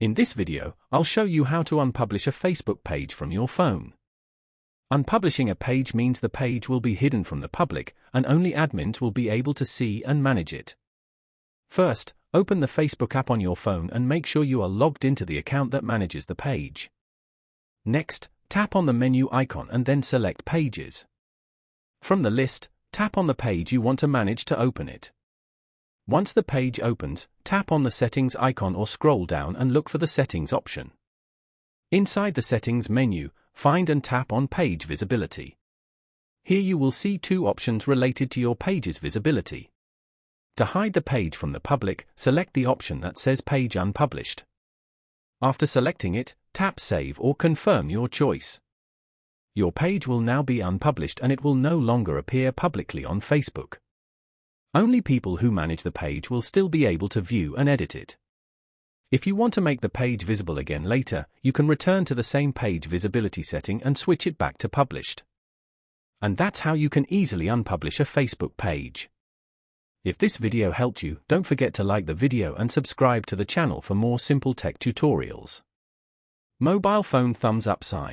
In this video, I'll show you how to unpublish a Facebook page from your phone. Unpublishing a page means the page will be hidden from the public, and only admins will be able to see and manage it. First, open the Facebook app on your phone and make sure you are logged into the account that manages the page. Next, tap on the menu icon and then select Pages. From the list, tap on the page you want to manage to open it. Once the page opens, tap on the Settings icon or scroll down and look for the Settings option. Inside the Settings menu, find and tap on Page Visibility. Here you will see two options related to your page's visibility. To hide the page from the public, select the option that says Page Unpublished. After selecting it, tap Save or confirm your choice. Your page will now be unpublished and it will no longer appear publicly on Facebook. Only people who manage the page will still be able to view and edit it. If you want to make the page visible again later, you can return to the same page visibility setting and switch it back to published. And that's how you can easily unpublish a Facebook page. If this video helped you, don't forget to like the video and subscribe to the channel for more simple tech tutorials. Mobile phone thumbs up sign.